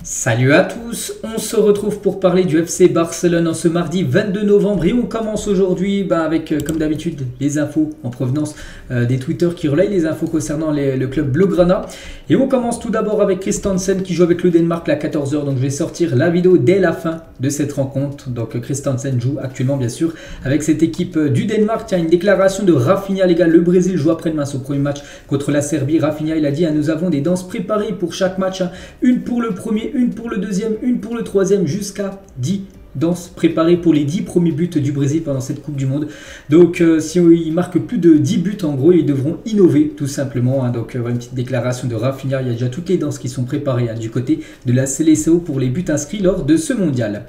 Salut à tous, on se retrouve pour parler du FC Barcelone en ce mardi 22 novembre et on commence aujourd'hui avec, comme d'habitude, les infos en provenance des Twitter qui relayent les infos concernant le club Blaugrana. Et on commence tout d'abord avec Christensen qui joue avec le Danemark à 14 h, donc je vais sortir la vidéo dès la fin de cette rencontre. Donc Christensen joue actuellement bien sûr avec cette équipe du Danemark. Tiens, une déclaration de Rafinha, les gars, le Brésil joue après-demain son premier match contre la Serbie. Rafinha, il a dit, nous avons des danses préparées pour chaque match, une pour le premier, une pour le deuxième, une pour le troisième, jusqu'à 10 danses préparées pour les 10 premiers buts du Brésil pendant cette Coupe du Monde. Donc si ils marquent plus de 10 buts, en gros, ils devront innover tout simplement. Donc une petite déclaration de Rafinha, il y a déjà toutes les danses qui sont préparées du côté de la Seleção pour les buts inscrits lors de ce mondial.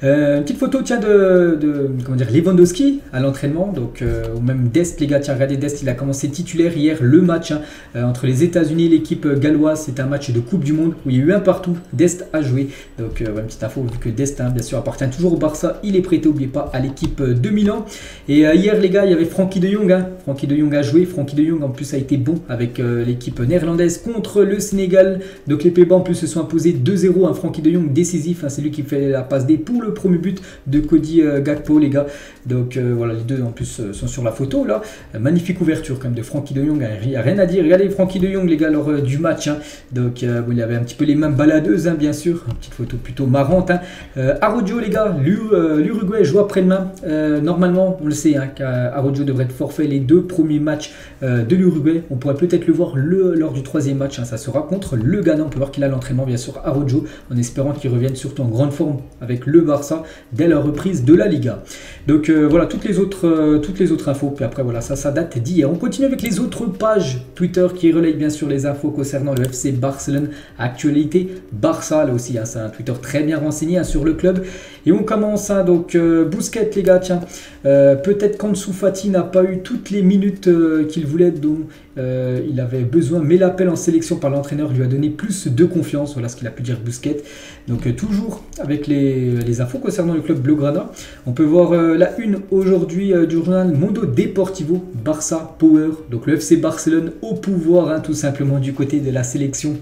Une petite photo de Lewandowski à l'entraînement, donc ou même Dest, les gars. Tiens, regardez, Dest, il a commencé titulaire hier le match entre les États-Unis et l'équipe galloise. C'est un match de Coupe du Monde où il y a eu un partout. Dest a joué, donc une petite info vu que Dest bien sûr appartient toujours au Barça, il est prêté, n'oubliez pas, à l'équipe de Milan. Et hier les gars, il y avait Frenkie de Jong. Frenkie de Jong a joué. Frenkie de Jong en plus a été bon avec l'équipe néerlandaise contre le Sénégal. Donc les Pays-Bas en plus se sont imposés 2-0. Frenkie de Jong décisif, c'est lui qui fait la passe D pour le premier but de Cody Gakpo, les gars. Donc voilà, les deux en plus sont sur la photo là. Magnifique ouverture quand même de Frenkie de Jong, il n'y a rien à dire. Regardez Frenkie de Jong, les gars, lors du match. Donc il avait un petit peu les mains baladeuses, bien sûr. Une petite photo plutôt marrante. Araujo, les gars, l'Uruguay joue après-demain. Normalement, on le sait, qu'Araujo devrait être forfait les deux premiers matchs de l'Uruguay. On pourrait peut-être le voir lors du troisième match. Ça sera contre le Ghana. On peut voir qu'il a l'entraînement, bien sûr, Araujo, en espérant qu'il revienne surtout en grande forme avec le Barça dès la reprise de la Liga. Donc voilà toutes les autres infos. Puis après voilà, ça date d'hier. On continue avec les autres pages Twitter qui relayent bien sûr les infos concernant le FC Barcelone, actualité Barça là aussi. C'est un Twitter très bien renseigné sur le club. Et on commence donc Busquets, les gars. Tiens, peut-être qu'Ansu Fati n'a pas eu toutes les minutes qu'il voulait, dont il avait besoin, mais l'appel en sélection par l'entraîneur lui a donné plus de confiance. Voilà ce qu'il a pu dire Busquets. Donc toujours avec les infos concernant le club Blaugrana. On peut voir la une aujourd'hui du journal Mundo Deportivo, Barça Power. Donc le FC Barcelone au pouvoir, tout simplement du côté de la sélection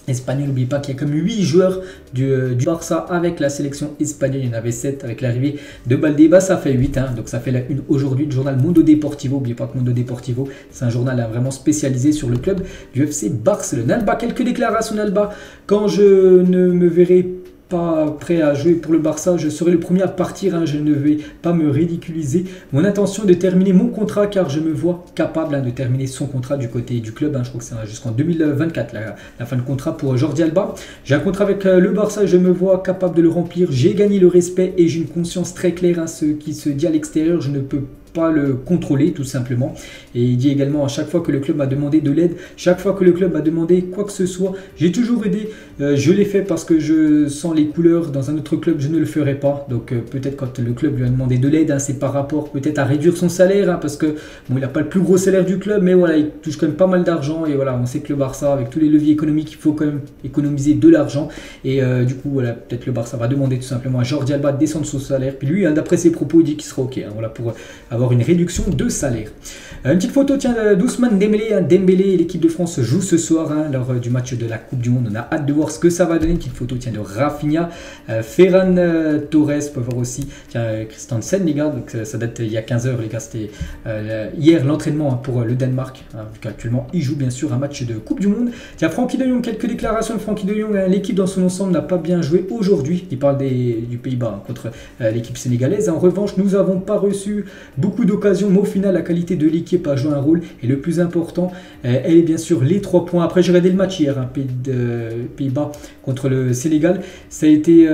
espagnol. N'oubliez pas qu'il y a comme 8 joueurs du Barça avec la sélection espagnole. Il y en avait 7 avec l'arrivée de Valdebebas. Ça fait 8. Donc ça fait la une aujourd'hui du journal Mundo Deportivo. N'oubliez pas que Mundo Deportivo, c'est un journal vraiment spécialisé sur le club du FC Barcelone. Alba, quelques déclarations d'Alba. Quand je ne me verrai pas prêt à jouer pour le Barça, je serai le premier à partir, je ne vais pas me ridiculiser. Mon intention est de terminer mon contrat car je me vois capable de terminer son contrat du côté du club. Je crois que c'est jusqu'en 2024 la fin de contrat pour Jordi Alba. J'ai un contrat avec le Barça, je me vois capable de le remplir. J'ai gagné le respect et j'ai une conscience très claire. Ce qui se dit à l'extérieur, je ne peux pas le contrôler tout simplement. Et il dit également, à chaque fois que le club m'a demandé de l'aide, chaque fois que le club m'a demandé quoi que ce soit, j'ai toujours aidé. Je l'ai fait parce que je sens les couleurs. Dans un autre club je ne le ferai pas. Donc peut-être quand le club lui a demandé de l'aide, c'est par rapport peut-être à réduire son salaire, parce que bon, il n'a pas le plus gros salaire du club, mais voilà, il touche quand même pas mal d'argent. Et voilà, on sait que le Barça, avec tous les leviers économiques, il faut quand même économiser de l'argent. Et du coup voilà, peut-être le Barça va demander tout simplement à Jordi Alba de descendre son salaire. Puis lui, d'après ses propos, il dit qu'il sera ok, voilà, pour avoir une réduction de salaire. Une petite photo, tiens, d'Ousmane Dembélé. Dembélé et l'équipe de France jouent ce soir lors du match de la Coupe du Monde. On a hâte de voir ce que ça va donner. Une petite photo, tiens, de Rafinha, Ferran Torres, on peut voir aussi, tiens, Christensen, les gars. Donc ça date il y a 15 h, les gars. C'était hier l'entraînement pour le Danemark, vu qu'actuellement il joue bien sûr un match de Coupe du Monde. Tiens, Frenkie de Jong, quelques déclarations de Frenkie de Jong. L'équipe dans son ensemble n'a pas bien joué aujourd'hui. Il parle du Pays-Bas contre l'équipe sénégalaise. En revanche, nous n'avons pas reçu beaucoup d'occasions, mais au final la qualité de l'équipe a joué un rôle, et le plus important elle est bien sûr les 3 points. Après j'ai regardé le match hier, Pays-Bas contre le Sénégal. Ça a été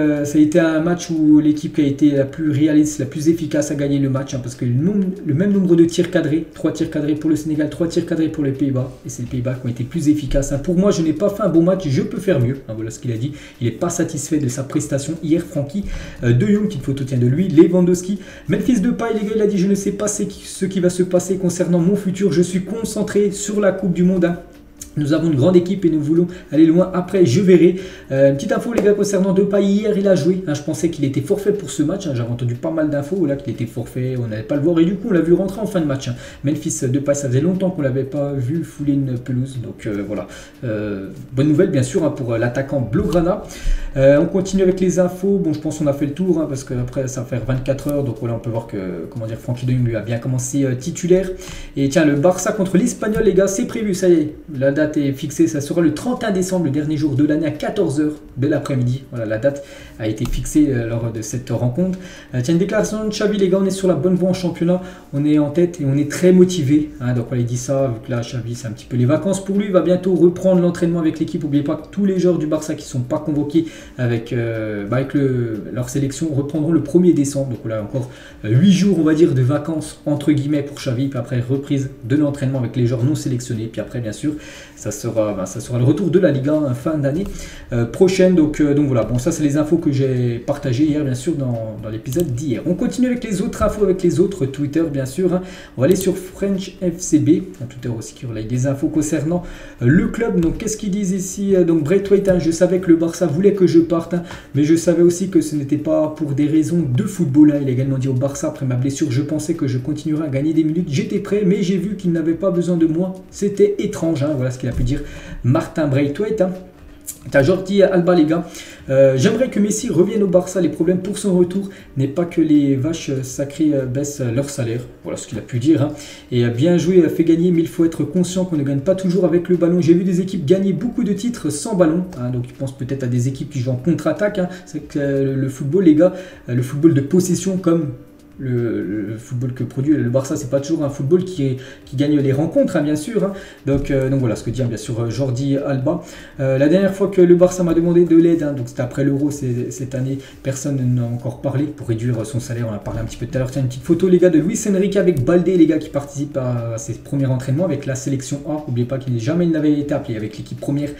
un match où l'équipe qui a été la plus réaliste, la plus efficace a gagné le match, parce que le même nombre de tirs cadrés, 3 tirs cadrés pour le Sénégal, 3 tirs cadrés pour les Pays-Bas, et c'est les Pays-Bas qui ont été plus efficaces. Pour moi, je n'ai pas fait un bon match, je peux faire mieux. Voilà ce qu'il a dit. Il n'est pas satisfait de sa prestation hier, Frenkie de Jong. Petite photo, tiens, de lui. Lewandowski, Memphis Depay, les gars, il a dit, je ne sais pas ce qui va se passer concernant mon futur, je suis concentré sur la Coupe du Monde. Nous avons une grande équipe et nous voulons aller loin. Après, je verrai. Une petite info, les gars, concernant Depay. Hier, il a joué. Je pensais qu'il était forfait pour ce match. J'avais entendu pas mal d'infos là qu'il était forfait. On n'allait pas le voir. Et du coup, on l'a vu rentrer en fin de match. Memphis Depay, ça faisait longtemps qu'on ne l'avait pas vu fouler une pelouse. Donc voilà. Bonne nouvelle, bien sûr, pour l'attaquant Blaugrana. On continue avec les infos. Bon, je pense qu'on a fait le tour, hein, parce qu'après ça va faire 24 heures. Donc voilà, on peut voir que, comment dire, Frenkie de Jong lui a bien commencé titulaire. Et tiens, le Barça contre l'Espagnol, les gars, c'est prévu, ça y est. La date est fixée, ça sera le 31 décembre, le dernier jour de l'année à 14 h de l'après-midi. Voilà, la date a été fixée lors de cette rencontre. Tiens, une déclaration de Xavi, les gars, on est sur la bonne voie en championnat. On est en tête et on est très motivé. Hein, donc voilà, il dit ça, vu que là, Xavi, c'est un petit peu les vacances pour lui. Il va bientôt reprendre l'entraînement avec l'équipe. N'oubliez pas que tous les joueurs du Barça qui ne sont pas convoqués avec leur sélection reprendront le 1er décembre. Donc là, encore 8 jours, on va dire, de vacances, entre guillemets, pour Xavi. Puis après, reprise de l'entraînement avec les joueurs non sélectionnés. Puis après, bien sûr, ça sera le retour de la Liga fin d'année prochaine. Donc voilà, bon, ça, c'est les infos que j'ai partagées hier, bien sûr, dans l'épisode d'hier. On continue avec les autres infos, avec les autres Twitter, bien sûr. Hein. On va aller sur French FCB, un Twitter aussi qui relaye des infos concernant le club. Donc, qu'est-ce qu'ils disent ici? Donc, Braithwaite, hein, je savais que le Barça voulait que je parte, hein, mais je savais aussi que ce n'était pas pour des raisons de football. Hein. Il a également dit au Barça, après ma blessure, je pensais que je continuerais à gagner des minutes. J'étais prêt, mais j'ai vu qu'il n'avait pas besoin de moi. C'était étrange. Hein. Voilà ce qu'il a pu dire Martin Braithwaite. Hein. T'as Jordi Alba, les gars. J'aimerais que Messi revienne au Barça. Les problèmes pour son retour n'est pas que les vaches sacrées baissent leur salaire. Voilà ce qu'il a pu dire. Hein. Et bien joué, fait gagner, mais il faut être conscient qu'on ne gagne pas toujours avec le ballon. J'ai vu des équipes gagner beaucoup de titres sans ballon. Hein. Donc je pense peut-être à des équipes qui jouent en contre-attaque. Hein. C'est que le football, les gars, le football de possession comme le football que produit le Barça, c'est pas toujours un football qui gagne les rencontres, hein, bien sûr. Hein. Donc voilà ce que dit bien sûr Jordi Alba. La dernière fois que le Barça m'a demandé de l'aide, hein, donc c'était après l'Euro cette année, personne n'a encore parlé pour réduire son salaire. On a parlé un petit peu tout à l'heure. Tiens, une petite photo, les gars, de Luis Enrique avec Baldé, les gars, qui participe à ses premiers entraînements avec la sélection A. N'oubliez pas qu'il jamais n'avait été appelé avec l'équipe première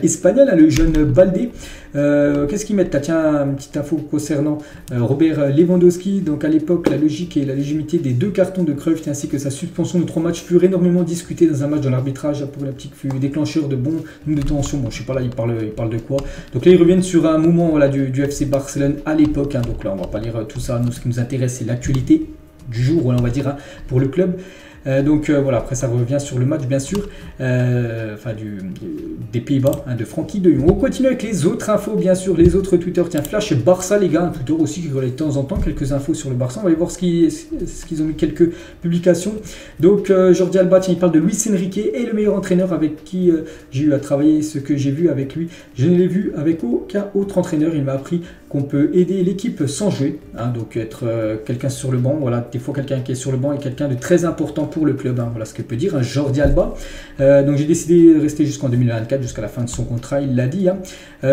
espagnole, hein, le jeune Baldé. Qu'est-ce qu'ils mettent? Tiens, une petite info concernant Robert Lewandowski. Donc à l'époque, la logique et la légitimité des 2 cartons de Cruyff ainsi que sa suspension de 3 matchs furent énormément discutées dans un match dans l'arbitrage. Pour la petite fut déclencheur de bons de tension. Bon, je sais pas là, il parle de quoi. Donc là, ils reviennent sur un moment, voilà, du FC Barcelone à l'époque. Hein. Donc là, on va pas lire tout ça. Nous, ce qui nous intéresse, c'est l'actualité du jour, voilà, on va dire, hein, pour le club. Voilà, après ça revient sur le match, bien sûr, des Pays-Bas, hein, de Frenkie de Jong. On continue avec les autres infos, bien sûr, les autres Twitter. Tiens, Flash Barça, les gars, un Twitter aussi qui relaie de temps en temps quelques infos sur le Barça. On va aller voir ce qu'ils ont mis, quelques publications. Donc, Jordi Alba, tiens, il parle de Luis Enrique et le meilleur entraîneur avec qui j'ai eu à travailler. Ce que j'ai vu avec lui, je ne l'ai vu avec aucun autre entraîneur. Il m'a appris qu'on peut aider l'équipe sans jouer, hein, donc être quelqu'un sur le banc, voilà, des fois quelqu'un qui est sur le banc est quelqu'un de très important pour le club, hein, voilà ce que peut dire Jordi Alba. Donc j'ai décidé de rester jusqu'en 2024, jusqu'à la fin de son contrat, il l'a dit. Hein.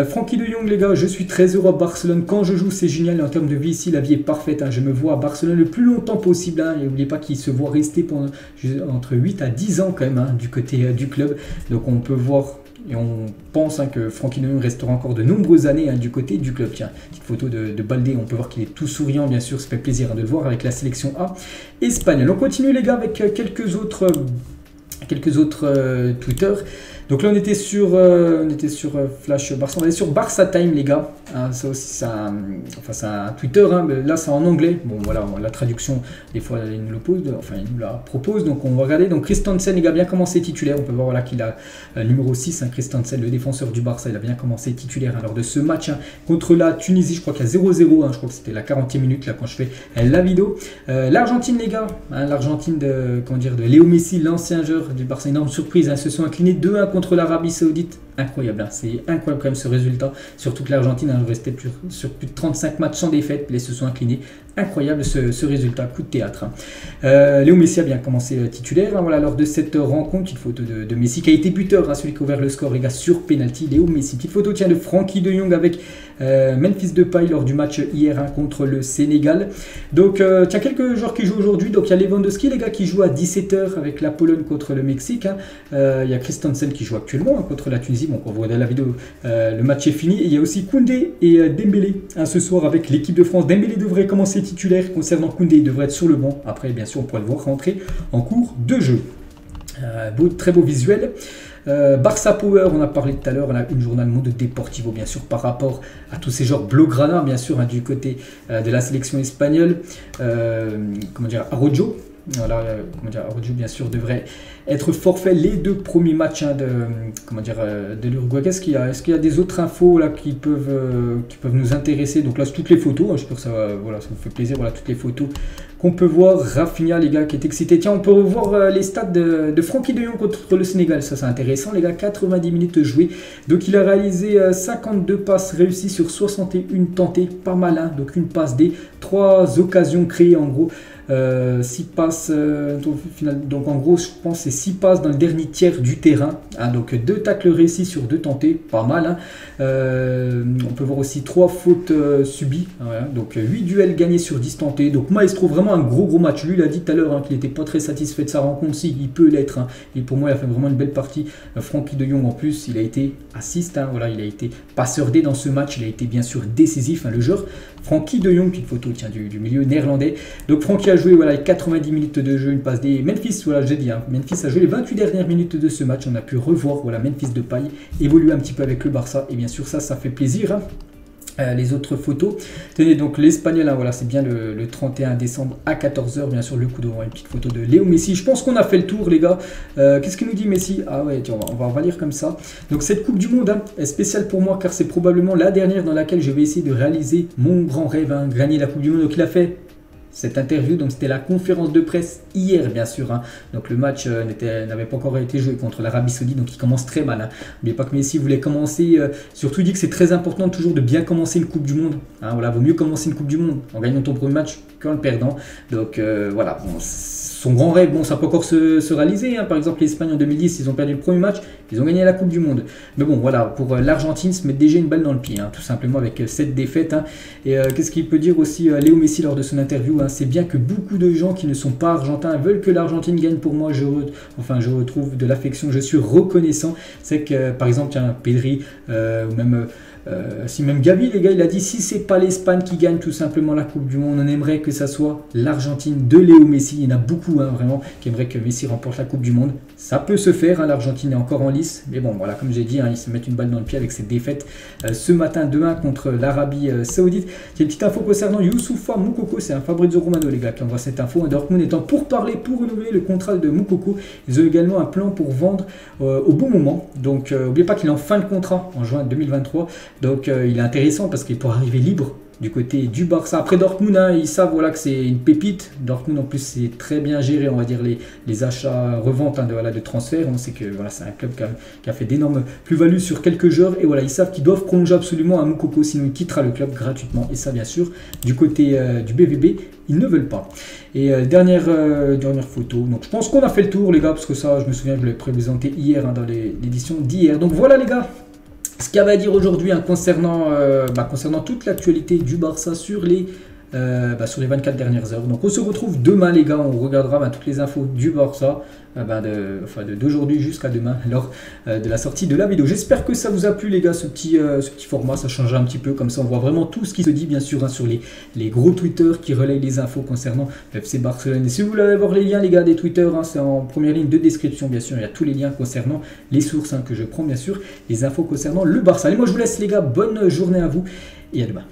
Frenkie de Jong, les gars, je suis très heureux à Barcelone, quand je joue c'est génial, en termes de vie ici, la vie est parfaite, hein. Je me vois à Barcelone le plus longtemps possible, hein. Et n'oubliez pas qu'il se voit rester pendant entre 8 à 10 ans quand même, hein, du côté du club, donc on peut voir. Et on pense, hein, que Frenkie de Jong restera encore de nombreuses années, hein, du côté du club. Tiens, petite photo de Baldé, on peut voir qu'il est tout souriant, bien sûr, ça fait plaisir, hein, de le voir avec la sélection A espagnole. On continue, les gars, avec quelques autres Twitter. Donc là, on était sur Flash Barça, on est sur Barça Time, les gars. Hein, ça aussi, c'est un Twitter, hein, mais là, c'est en anglais. Bon, voilà, la traduction, des fois, il nous la propose. Donc, on va regarder. Donc, Christensen, les gars, bien commencé titulaire. On peut voir, voilà, qu'il a numéro 6, hein, Christensen, le défenseur du Barça. Il a bien commencé titulaire, hein, lors de ce match, hein, contre la Tunisie. Je crois qu'il y a 0-0. Hein, je crois que c'était la 40e minute, là, quand je fais la vidéo. L'Argentine, les gars. Hein, l'Argentine de Léo Messi, l'ancien joueur du Barça. Énorme surprise. Hein, se sont inclinés 2-1 contre l'Arabie Saoudite. Incroyable, hein, c'est incroyable quand même ce résultat, surtout que l'Argentine a resté sur plus de 35 matchs sans défaite, les se sont inclinés. Incroyable ce résultat, coup de théâtre. Hein. Léo Messi a bien commencé titulaire, hein, voilà, lors de cette rencontre. Une photo de Messi qui a été buteur, hein, celui qui a ouvert le score, les gars, sur penalty. Léo Messi, petite photo, tiens, de Frenkie de Jong avec Memphis Depay lors du match hier, hein, contre le Sénégal. Donc tiens, quelques joueurs qui jouent aujourd'hui. Donc il y a Lewandowski, les gars, qui joue à 17 h avec la Pologne contre le Mexique. Hein. Il y a Christensen qui joue actuellement, hein, contre la Tunisie. Donc on voit dans la vidéo, le match est fini. Et il y a aussi Koundé et Dembélé, hein, ce soir avec l'équipe de France. Dembélé devrait commencer titulaire. Concernant Koundé, il devrait être sur le banc. Après, bien sûr, on pourrait le voir rentrer en cours de jeu. Très beau visuel. Barça Power, on a parlé tout à l'heure, on a une journal Mundo Deportivo, bien sûr, par rapport à tous ces joueurs Blaugrana, bien sûr, hein, du côté de la sélection espagnole. Comment dire, Araujo, Voilà, comment dire, Araujo bien sûr devrait être forfait les 2 premiers matchs hein, de l'Uruguay. Est-ce qu'il y a des autres infos là qui peuvent nous intéresser? Donc là, c'est toutes les photos. Hein, j'espère que ça vous fait plaisir. Voilà, toutes les photos qu'on peut voir. Rafinha, les gars, qui est excité. Tiens, on peut revoir les stats de Frenkie de Jong contre le Sénégal. Ça, c'est intéressant, les gars. 90 minutes jouées. Donc, il a réalisé 52 passes réussies sur 61 tentées. Pas mal, hein. Donc, une passe D, 3 occasions créées en gros. 6 passes, donc en gros je pense c'est 6 passes dans le dernier tiers du terrain, hein, donc 2 tacles réussis sur 2 tentés, pas mal, hein. On peut voir aussi 3 fautes subies, voilà. Donc 8 duels gagnés sur 10 tentés, donc Maestro vraiment un gros match, lui il a dit tout à l'heure hein, qu'il n'était pas très satisfait de sa rencontre, si il peut l'être, hein. Et pour moi il a fait vraiment une belle partie. Frenkie de Jong en plus il a été assist, hein, voilà, il a été passeur D dans ce match, il a été bien sûr décisif, hein, le joueur Frenkie de Jong, petite photo tiens, du milieu néerlandais. Donc Frenkie a joué voilà, 90 minutes de jeu, une passe des Memphis, voilà j'ai dit, hein, Memphis a joué les 28 dernières minutes de ce match, on a pu revoir voilà, Memphis Depay évoluer un petit peu avec le Barça, et bien sûr ça fait plaisir, hein. Les autres photos, tenez donc l'Espagnol, hein, voilà c'est bien le 31 décembre à 14 h, bien sûr le coup d'envoi, une petite photo de Léo Messi. Je pense qu'on a fait le tour les gars. Qu'est-ce que nous dit Messi? Ah ouais tiens, on va lire comme ça. Donc cette coupe du monde hein, est spéciale pour moi car c'est probablement la dernière dans laquelle je vais essayer de réaliser mon grand rêve, hein, gagner la coupe du monde. Donc il a fait cette interview, donc c'était la conférence de presse hier bien sûr, hein. Donc le match n'avait pas encore été joué contre l'Arabie Saoudite, donc il commence très mal, hein. N'oubliez pas que Messi voulait commencer, surtout il dit que c'est très important toujours de bien commencer une coupe du monde, hein. Voilà, vaut mieux commencer une coupe du monde en gagnant ton premier match qu'en le perdant. Donc voilà, bon, son grand rêve, bon ça peut encore se réaliser, hein. Par exemple l'Espagne en 2010 ils ont perdu le premier match, ils ont gagné la coupe du monde, mais bon voilà, pour l'Argentine se met déjà une balle dans le pied, hein, tout simplement avec cette défaite, hein. Et qu'est-ce qu'il peut dire aussi Léo Messi lors de son interview, hein, c'est bien que beaucoup de gens qui ne sont pas argentins veulent que l'Argentine gagne. Pour moi je retrouve de l'affection, je suis reconnaissant. C'est que par exemple tiens, Pedri ou même si même Gavi les gars il a dit si c'est pas l'Espagne qui gagne tout simplement la coupe du monde, on aimerait que ça soit l'Argentine de Léo Messi. Il y en a beaucoup hein, vraiment qui aimeraient que Messi remporte la coupe du monde. Ça peut se faire, hein, l'Argentine est encore en lice, mais bon voilà comme j'ai dit hein, ils se mettent une balle dans le pied avec cette défaite ce matin demain contre l'Arabie Saoudite. Il y a une petite info concernant Youssoufa Moukoko, c'est un Fabrizio Romano les gars qui envoie cette info, hein. Dortmund étant pour parler pour renouveler le contrat de Moukoko, ils ont également un plan pour vendre au bon moment, donc n'oubliez pas qu'il est en fin de contrat en juin 2023. Donc il est intéressant parce qu'il pourra arriver libre du côté du Barça. Après Dortmund, hein, ils savent voilà, que c'est une pépite. Dortmund en plus c'est très bien géré, on va dire les achats, reventes hein, de transferts. On sait que voilà, c'est un club qui a fait d'énormes plus-values sur quelques joueurs. Et voilà, ils savent qu'ils doivent prolonger absolument à Moukoko, sinon il quittera le club gratuitement. Et ça bien sûr, du côté du BVB, ils ne veulent pas. Et dernière photo. Donc je pense qu'on a fait le tour les gars, parce que ça je me souviens je l'ai présenté hier hein, dans l'édition d'hier. Donc voilà les gars. Ce qu'il y avait à dire aujourd'hui hein, concernant toute l'actualité du Barça sur les 24 dernières heures. Donc on se retrouve demain les gars, on regardera toutes les infos du Barça d'aujourd'hui jusqu'à demain lors de la sortie de la vidéo. J'espère que ça vous a plu les gars, ce petit format, ça change un petit peu, comme ça on voit vraiment tout ce qui se dit bien sûr hein, sur les gros Twitter qui relayent les infos concernant le FC Barcelone. Et si vous voulez avoir les liens les gars des Twitter, hein, c'est en première ligne de description bien sûr, il y a tous les liens concernant les sources hein, que je prends bien sûr, les infos concernant le Barça. Allez moi je vous laisse les gars, bonne journée à vous et à demain.